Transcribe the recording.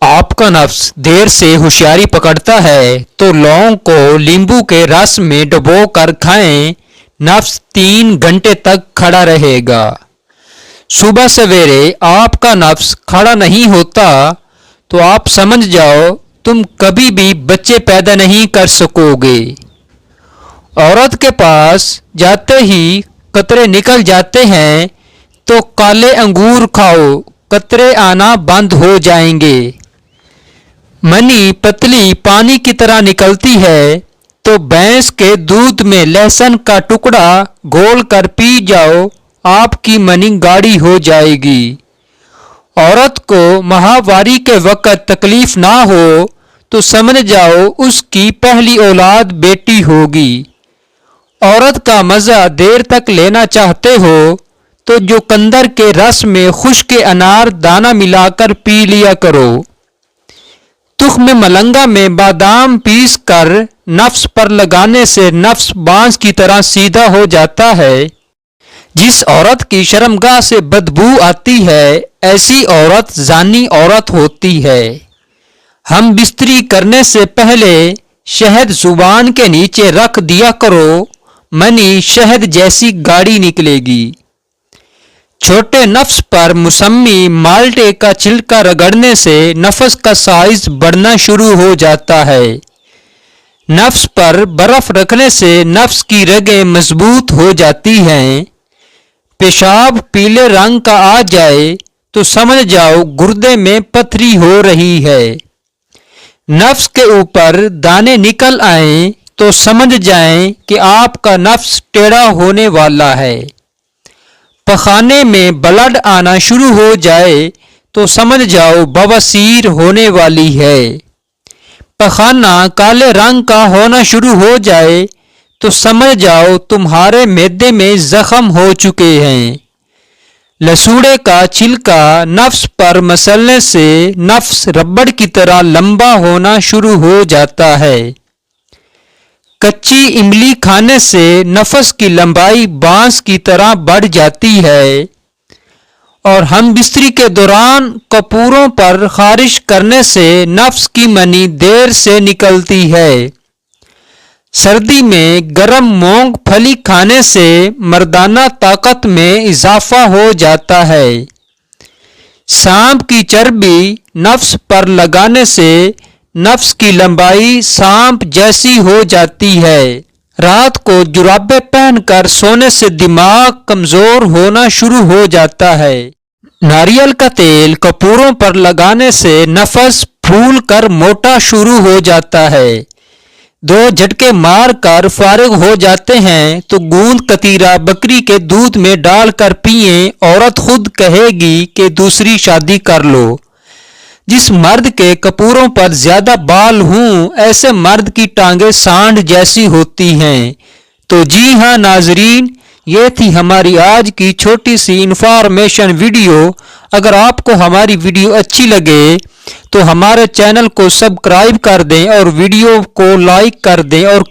आपका नफ्स देर से होशियारी पकड़ता है तो लौंग को नींबू के रस में डुबो कर खाएं। नफ्स 3 घंटे तक खड़ा रहेगा। सुबह सवेरे आपका नफ्स खड़ा नहीं होता तो आप समझ जाओ तुम कभी भी बच्चे पैदा नहीं कर सकोगे। औरत के पास जाते ही कतरे निकल जाते हैं तो काले अंगूर खाओ, कतरे आना बंद हो जाएंगे। मनी पतली पानी की तरह निकलती है तो भैंस के दूध में लहसुन का टुकड़ा घोल कर पी जाओ, आपकी मनी गाढ़ी हो जाएगी। औरत को माहवारी के वक्त तकलीफ ना हो तो समझ जाओ उसकी पहली औलाद बेटी होगी। औरत का मजा देर तक लेना चाहते हो तो जो कंदर के रस में खुश्क अनार दाना मिलाकर पी लिया करो। तुख्म मलंगा में बादाम पीस कर नफ्स पर लगाने से नफ्स बांस की तरह सीधा हो जाता है। जिस औरत की शर्मगाह से बदबू आती है ऐसी औरत जानी औरत होती है। हम बिस्तरी करने से पहले शहद जुबान के नीचे रख दिया करो, मनी शहद जैसी गाढ़ी निकलेगी। छोटे नफ्स पर मौसमी माल्टे का छिलका रगड़ने से नफ्स का साइज बढ़ना शुरू हो जाता है। नफ्स पर बर्फ रखने से नफ्स की रगें मजबूत हो जाती हैं। पेशाब पीले रंग का आ जाए तो समझ जाओ गुर्दे में पथरी हो रही है। नफ्स के ऊपर दाने निकल आए तो समझ जाएं कि आपका नफ्स टेढ़ा होने वाला है। पखाने में ब्लड आना शुरू हो जाए तो समझ जाओ बवासीर होने वाली है। पखाना काले रंग का होना शुरू हो जाए तो समझ जाओ तुम्हारे मैदे में जख्म हो चुके हैं। लसूड़े का छिलका नफ्स पर मसलने से नफ्स रबड़ की तरह लंबा होना शुरू हो जाता है। कच्ची इमली खाने से नफ्स की लंबाई बांस की तरह बढ़ जाती है। और हम बिस्तरी के दौरान कपूरों पर खारिश करने से नफ्स की मनी देर से निकलती है। सर्दी में गर्म मूंगफली खाने से मर्दाना ताकत में इजाफा हो जाता है। सांप की चर्बी नफ्स पर लगाने से नफ्स की लंबाई सांप जैसी हो जाती है। रात को जुराबे पहनकर सोने से दिमाग कमजोर होना शुरू हो जाता है। नारियल का तेल कपूरों पर लगाने से नफस फूल कर मोटा शुरू हो जाता है। 2 झटके मार कर फारिग हो जाते हैं तो गूंद कतीरा बकरी के दूध में डालकर पिए, औरत खुद कहेगी कि दूसरी शादी कर लो। जिस मर्द के कपूरों पर ज्यादा बाल हों ऐसे मर्द की टांगे सांड जैसी होती हैं। तो जी हाँ नाजरीन, ये थी हमारी आज की छोटी सी इंफॉर्मेशन वीडियो। अगर आपको हमारी वीडियो अच्छी लगे तो हमारे चैनल को सब्सक्राइब कर दें और वीडियो को लाइक कर दें और